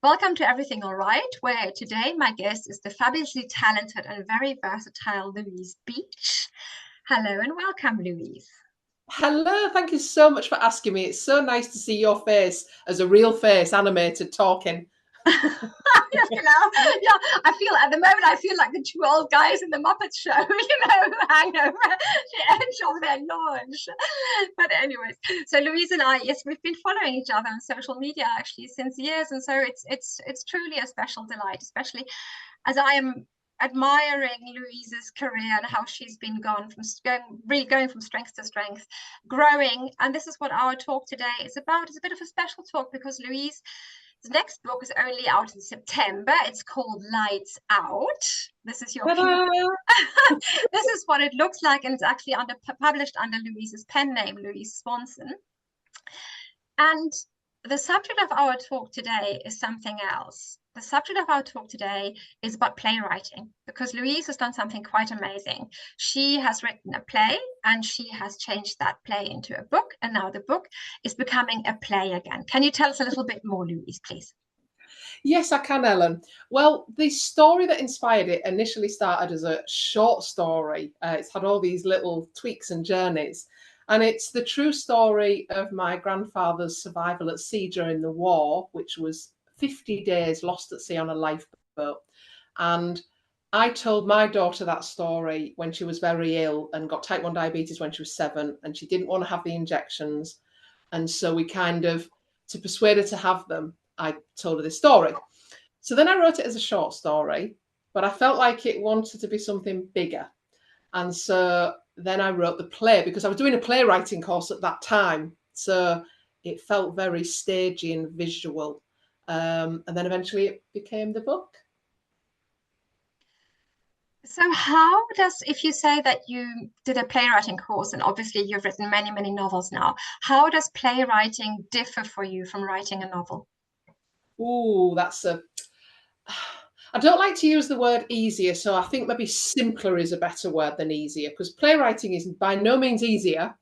Welcome to Everything All Right, where today my guest is the fabulously talented and very versatile Louise Beech. Hello and welcome, Louise. Hello, thank you so much for asking me. It's so nice to see your face as a real face, animated, talking. Yeah, I feel at the moment I feel like the two old guys in the Muppet Show, who hang over the edge of their launch. But anyways, so Louise and I, yes, we've been following each other on social media actually since years, and so it's truly a special delight, especially as I am admiring Louise's career and how she's been going from strength to strength, growing. And this is what our talk today is about. It's a bit of a special talk because Louise's next book is only out in September. It's called Lights Out. This is your this is what it looks like, and it's actually published under Louise's pen name, Louise Swanson. And the subject of our talk today is something else. The subject of our talk today is about playwriting, because Louise has done something quite amazing. She has written a play and she has changed that play into a book, and now the book is becoming a play again. Can you tell us a little bit more, Louise, please? Yes, I can, Ellen. Well, the story that inspired it initially started as a short story. It's had all these little tweaks and journeys. And it's the true story of my grandfather's survival at sea during the war, which was 50 days lost at sea on a lifeboat. And I told my daughter that story when she was very ill and got type 1 diabetes when she was 7, and she didn't want to have the injections. And so we kind of, to persuade her to have them, I told her this story. So then I wrote it as a short story, but I felt like it wanted to be something bigger. And so then I wrote the play because I was doing a playwriting course at that time. So it felt very stagey and visual. And then eventually it became the book. So how does, if you say that you did a playwriting course, and obviously you've written many, many novels now, how does playwriting differ for you from writing a novel? Oh, I don't like to use the word easier, so I think maybe simpler is a better word than easier, because playwriting is by no means easier,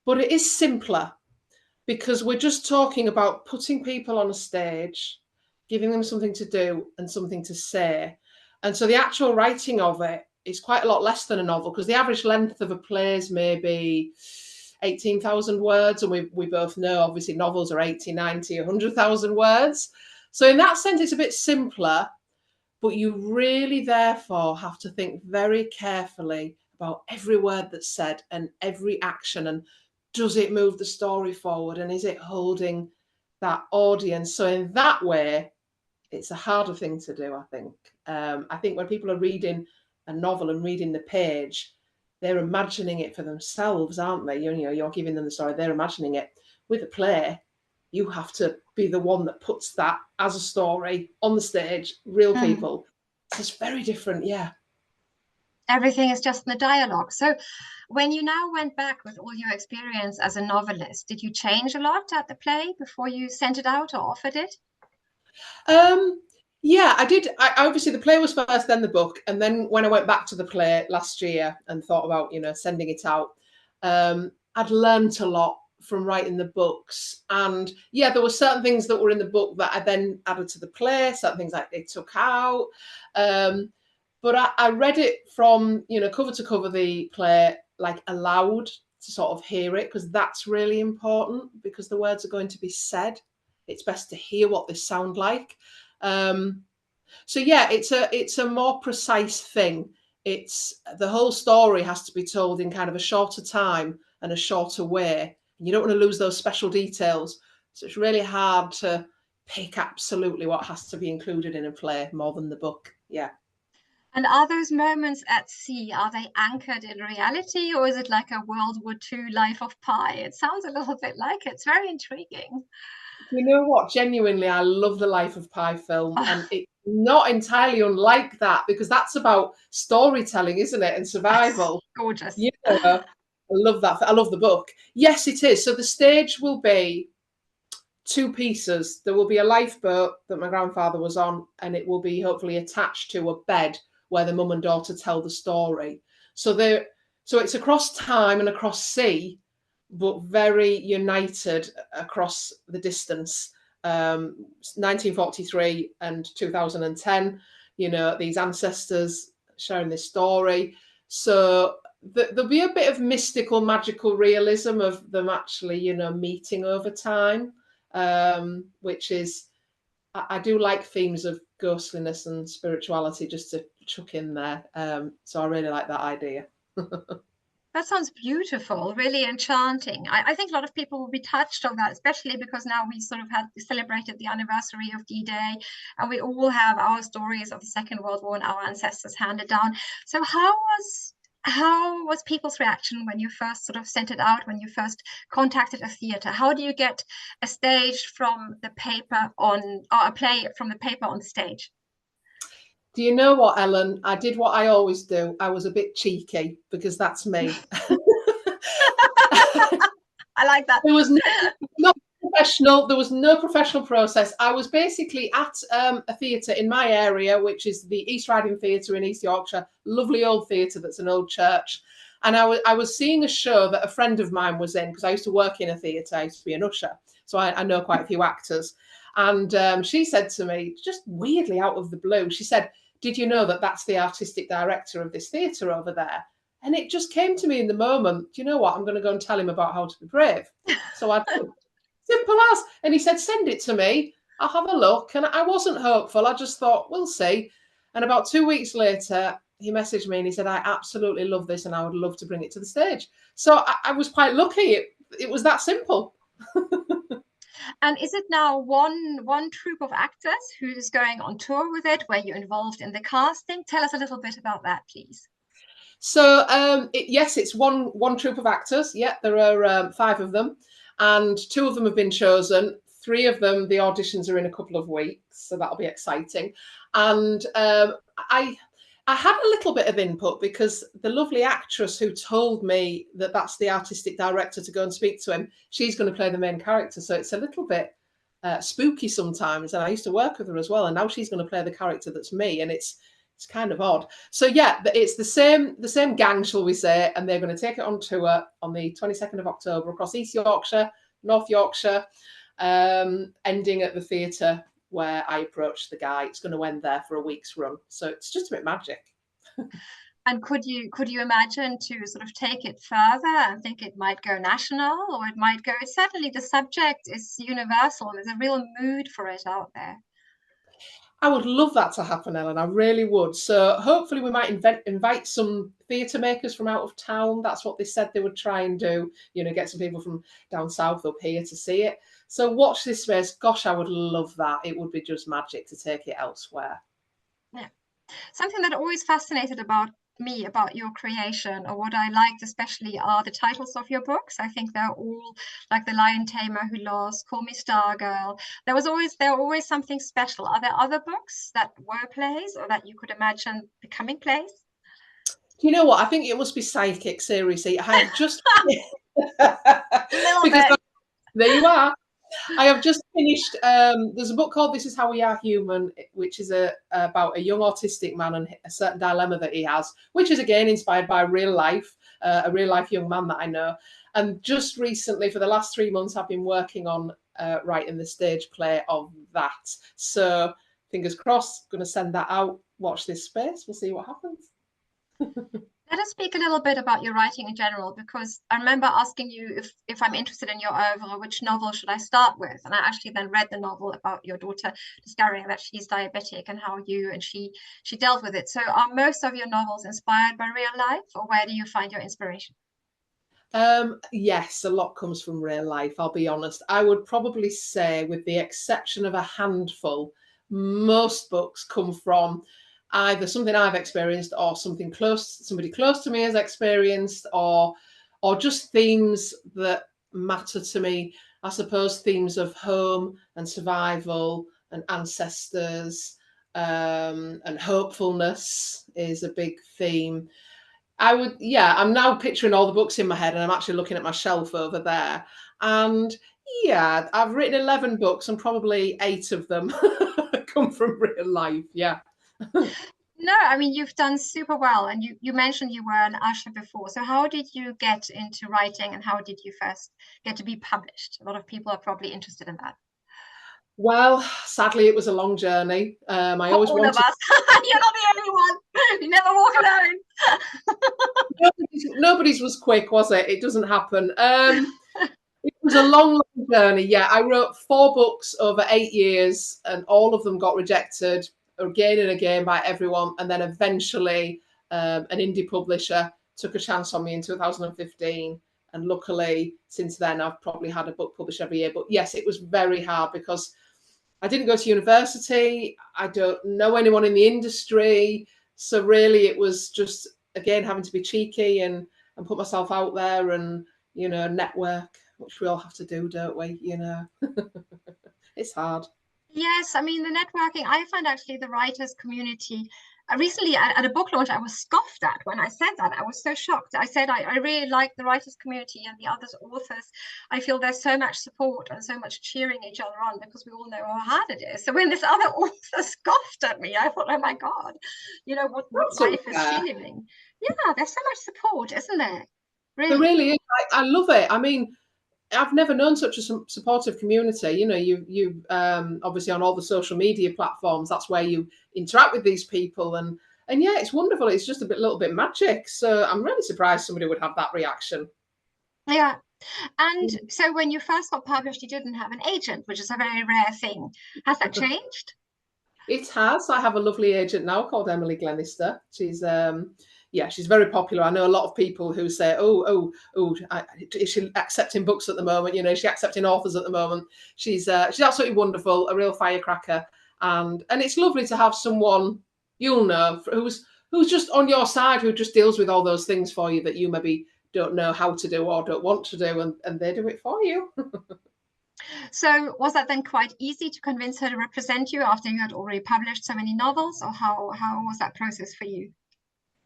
but it is simpler because we're just talking about putting people on a stage, giving them something to do and something to say. And so the actual writing of it is quite a lot less than a novel, because the average length of a play is maybe 18,000 words. And we both know, obviously, novels are 80, 90, 100,000 words. So in that sense, it's a bit simpler, but you really therefore have to think very carefully about every word that's said and every action, and does it move the story forward, and is it holding that audience? So in that way, it's a harder thing to do, I think. I think when people are reading a novel and reading the page, they're imagining it for themselves, aren't they? You're giving them the story, they're imagining it. With a play, you have to be the one that puts that as a story on the stage, real people. So it's very different, yeah. Everything is just in the dialogue. So when you now went back with all your experience as a novelist, did you change a lot at the play before you sent it out or offered it? Yeah, I did. Obviously, the play was first, then the book. And then when I went back to the play last year and thought about, sending it out, I'd learned a lot from writing the books. And yeah, there were certain things that were in the book that I then added to the play, certain things like they took out. But I read it from, cover to cover, the play, like aloud, to sort of hear it, because that's really important, because the words are going to be said. It's best to hear what they sound like. So yeah, it's a more precise thing. It's the whole story has to be told in kind of a shorter time and a shorter way. And you don't want to lose those special details. So it's really hard to pick absolutely what has to be included in a play more than the book. Yeah. And are those moments at sea, are they anchored in reality, or is it like a World War II Life of Pi? It sounds a little bit like it. It's very intriguing. You know what? Genuinely, I love the Life of Pi film, and it's not entirely unlike that, because that's about storytelling, isn't it, and survival. Gorgeous. Yeah, I love that. I love the book. Yes, it is. So the stage will be two pieces. There will be a lifeboat that my grandfather was on, and it will be hopefully attached to a bed where the mum and daughter tell the story. So it's across time and across sea, but very united across the distance. 1943 and 2010, you know, these ancestors sharing this story. So there'll be a bit of mystical, magical realism of them actually, you know, meeting over time, which is, I do like themes of ghostliness and spirituality just to chuck in there. So I really like that idea. That sounds beautiful, really enchanting. I think a lot of people will be touched of that, especially because now we sort of had celebrated the anniversary of D-Day, and we all have our stories of the Second World War and our ancestors handed down. So how was people's reaction when you first sort of sent it out, when you first contacted a theatre? How do you get a stage from the paper on, or a play from the paper on stage? Do you know what, Ellen? I did what I always do. I was a bit cheeky because that's me. I like that. There was no professional. There was no professional process. I was basically at a theatre in my area, which is the East Riding Theatre in East Yorkshire. Lovely old theatre that's an old church. And I was seeing a show that a friend of mine was in, because I used to work in a theatre. I used to be an usher, so I know quite a few actors. And she said to me, just weirdly out of the blue, she said, "Did you know that that's the artistic director of this theatre over there?" And it just came to me in the moment, "Do you know what? I'm going to go and tell him about How to Be Brave." So I did. Simple as. And he said, "Send it to me. I'll have a look." And I wasn't hopeful. I just thought, we'll see. And about 2 weeks later, he messaged me and he said, "I absolutely love this and I would love to bring it to the stage." So I was quite lucky. It was that simple. And is it now one troupe of actors who's going on tour with it? Were you involved in the casting? Tell us a little bit about that, please. So yes, it's one troupe of actors. Yeah, there are 5 of them, and 2 of them have been chosen. 3 of them, the auditions are in a couple of weeks, so that'll be exciting. And I had a little bit of input because the lovely actress who told me that that's the artistic director to go and speak to him, she's going to play the main character. So it's a little bit spooky sometimes. And I used to work with her as well, and now she's going to play the character that's me, and it's kind of odd. So yeah, it's the same gang, shall we say, and they're going to take it on tour on the 22nd of October across East Yorkshire, North Yorkshire, ending at the theatre where I approached the guy. It's going to end there for a week's run, so it's just a bit magic. And could you imagine to sort of take it further and think it might go national, or it might go? Certainly, the subject is universal. There's a real mood for it out there. I would love that to happen, Ellen. I really would. So hopefully we might invite some theatre makers from out of town. That's what they said they would try and do, you know, get some people from down south up here to see it. So watch this space. Gosh, I would love that. It would be just magic to take it elsewhere. Yeah. Something that always fascinated me about your creation, or what I liked especially, are the titles of your books. I think they're all like The Lion Tamer Who Lost, Call Me Stargirl. There were always something special. Are there other books that were plays, or that you could imagine becoming plays? Do you know what? I think it must be psychic, seriously. I have just Little bit. There you are. I have just finished. There's a book called "This Is How We Are Human," which is about a young autistic man and a certain dilemma that he has, which is again inspired by a real life young man that I know. And just recently, for the last 3 months, I've been working on writing the stage play of that. So fingers crossed, going to send that out. Watch this space. We'll see what happens. Let us speak a little bit about your writing in general, because I remember asking you if I'm interested in your oeuvre, which novel should I start with? And I actually then read the novel about your daughter discovering that she's diabetic and how you and she dealt with it. So are most of your novels inspired by real life, or where do you find your inspiration? Yes, a lot comes from real life, I'll be honest. I would probably say, with the exception of a handful, most books come from either something I've experienced or somebody close to me has experienced, or just themes that matter to me. I suppose themes of home and survival and ancestors, and hopefulness is a big theme. I'm now picturing all the books in my head, and I'm actually looking at my shelf over there. And yeah, I've written 11 books, and probably 8 of them come from real life. Yeah. No, I mean, you've done super well. And you mentioned you were an usher before. So how did you get into writing, and how did you first get to be published? A lot of people are probably interested in that. Well, sadly, it was a long journey. I For always all of wanted. us. You're not the only one. You never walk alone. Nobody's was quick, was it? It doesn't happen. It was a long, long journey. Yeah, I wrote 4 books over 8 years, and all of them got rejected again and again by everyone. And then eventually, an indie publisher took a chance on me in 2015. And luckily, since then, I've probably had a book published every year. But yes, it was very hard because I didn't go to university. I don't know anyone in the industry. So really, it was just, again, having to be cheeky and put myself out there and, network, which we all have to do, don't we? It's hard. Yes, I mean the networking. I find actually the writers' community. Recently, at a book launch, I was scoffed at when I said that. I was so shocked. I said I really like the writers' community and the other authors. I feel there's so much support and so much cheering each other on because we all know how hard it is. So when this other author scoffed at me, I thought, oh my God, what That's life is she unfair. living? Yeah, there's so much support, isn't there? There Really. really is. I love it. I mean, I've never known such a supportive community. You obviously on all the social media platforms, that's where you interact with these people, and yeah, it's wonderful. It's just little bit magic. So I'm really surprised somebody would have that reaction. Yeah. And so when you first got published, you didn't have an agent, which is a very rare thing. Has that changed? It has. I have a lovely agent now called Emily Glenister. She's very popular. I know a lot of people who say, is she accepting books at the moment? Is she accepting authors at the moment? She's absolutely wonderful, a real firecracker, and it's lovely to have someone you'll know who's just on your side, who just deals with all those things for you that you maybe don't know how to do or don't want to do, and they do it for you. So was that then quite easy to convince her to represent you after you had already published so many novels, or how was that process for you?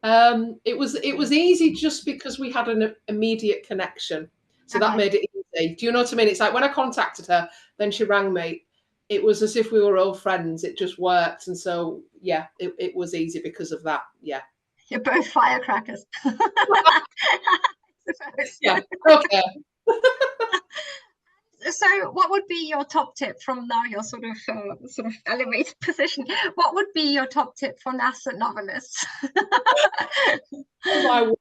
It was easy just because we had an immediate connection, so that Okay. made it easy. Do you know what I mean? It's like when I contacted her, then she rang me. It was as if we were old friends. It just worked, and so yeah, it was easy because of that. Yeah. You're both firecrackers. Yeah. Okay. So what would be your top tip from now your sort of elevated position? What would be your top tip for nascent novelists? Oh my word.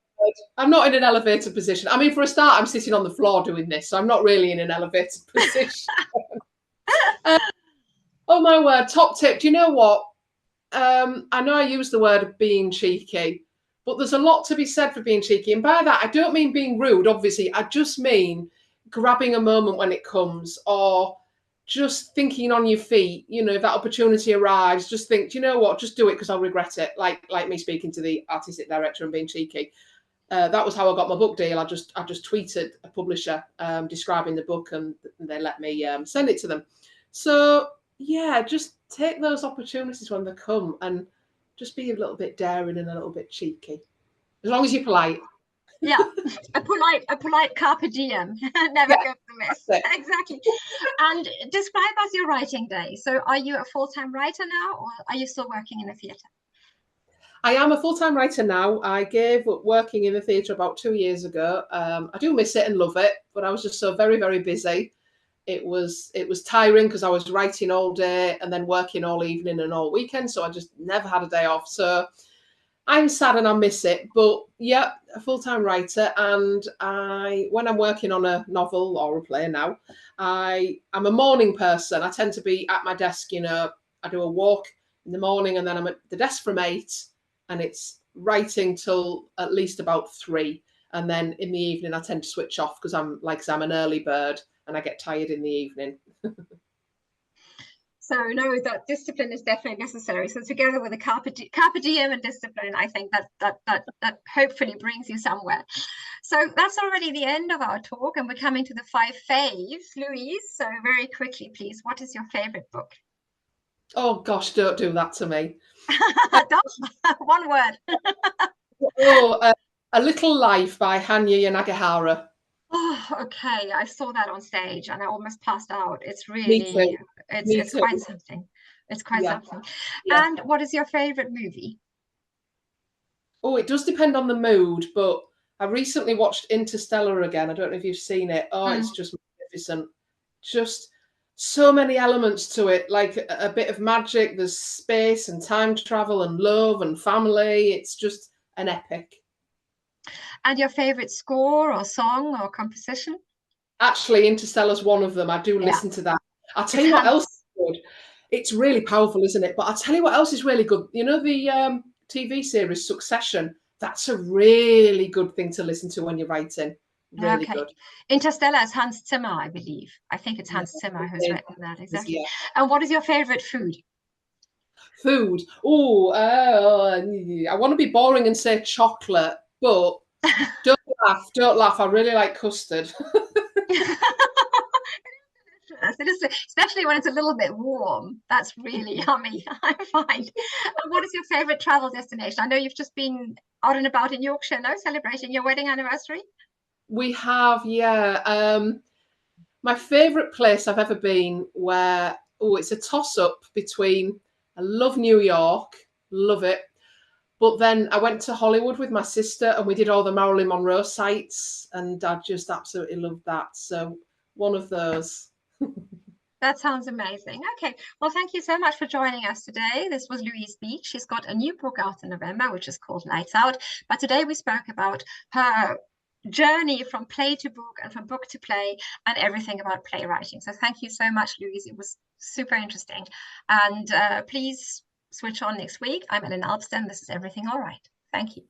I'm not in an elevated position. I mean, for a start, I'm sitting on the floor doing this, so I'm not really in an elevated position. Oh my word, top tip. Do you know what? I know I use the word being cheeky, but there's a lot to be said for being cheeky. And by that, I don't mean being rude, obviously. I just mean grabbing a moment when it comes, or just thinking on your feet. If that opportunity arrives, just think, do you know what? Just do it because I'll regret it. Like me speaking to the artistic director and being cheeky. That was how I got my book deal. I just tweeted a publisher describing the book, and they let me send it to them. So yeah, just take those opportunities when they come, and just be a little bit daring and a little bit cheeky, as long as you're polite. Yeah, a polite carpe diem. Never Yeah, goes amiss. that's it. Exactly. And describe us your writing day. So are you a full-time writer now, or are you still working in a theatre? I am a full-time writer now. I gave up working in the theatre about 2 years ago. I do miss it and love it, but I was just so very, very busy. It was tiring because I was writing all day and then working all evening and all weekend, so I just never had a day off. So I'm sad and I miss it, but yeah, a full-time writer. And when I'm working on a novel or a play now, I'm a morning person. I tend to be at my desk. I do a walk in the morning, and then I'm at the desk from 8, and it's writing till at least about 3. And then in the evening, I tend to switch off because I'm an early bird and I get tired in the evening. So no, that discipline is definitely necessary. So together with the carpe diem and discipline, I think that hopefully brings you somewhere. So that's already the end of our talk, and we're coming to the 5 faves. Louise, so very quickly, please, what is your favorite book? Oh gosh, don't do that to me. One word. A Little Life by Hanya Yanagihara. Oh, okay. I saw that on stage and I almost passed out. It's Me too. really, Me it's too. quite something. It's quite Yeah. something. Yeah. And what is your favorite movie? Oh, it does depend on the mood, but I recently watched Interstellar again. I don't know if you've seen it. Oh, it's just magnificent. Just so many elements to it, like a bit of magic. There's space and time travel and love and family. It's just an epic. And your favorite score or song or composition? Actually, Interstellar's one of them. I do Yeah, listen to that. I'll tell it's you what else Hans. is good. It's really powerful, isn't it? But I'll tell you what else is really good. You know the TV series Succession? That's a really good thing to listen to when you're writing. Really Okay. good. Interstellar is Hans Zimmer, I believe. I think it's Yeah, Hans Zimmer who's written that, exactly. yeah. And what is your favorite food? Food. Oh, I want to be boring and say chocolate, but don't laugh. Don't laugh. I really like custard. It is, especially when it's a little bit warm. That's really yummy, I find. And what is your favorite travel destination? I know you've just been out and about in Yorkshire, no, celebrating your wedding anniversary. We have, yeah. My favourite place I've ever been where, oh, it's a toss-up between, I love New York, love it. But then I went to Hollywood with my sister and we did all the Marilyn Monroe sites and I just absolutely loved that. So one of those. That sounds amazing. Okay, well, thank you so much for joining us today. This was Louise Beech. She's got a new book out in November, which is called Lights Out. But today we spoke about her journey from play to book and from book to play and everything about playwriting. So thank you so much, Louise. It was super interesting. And please switch on next week. I'm Ellen Alpsten. This is Everything All Right. Thank you.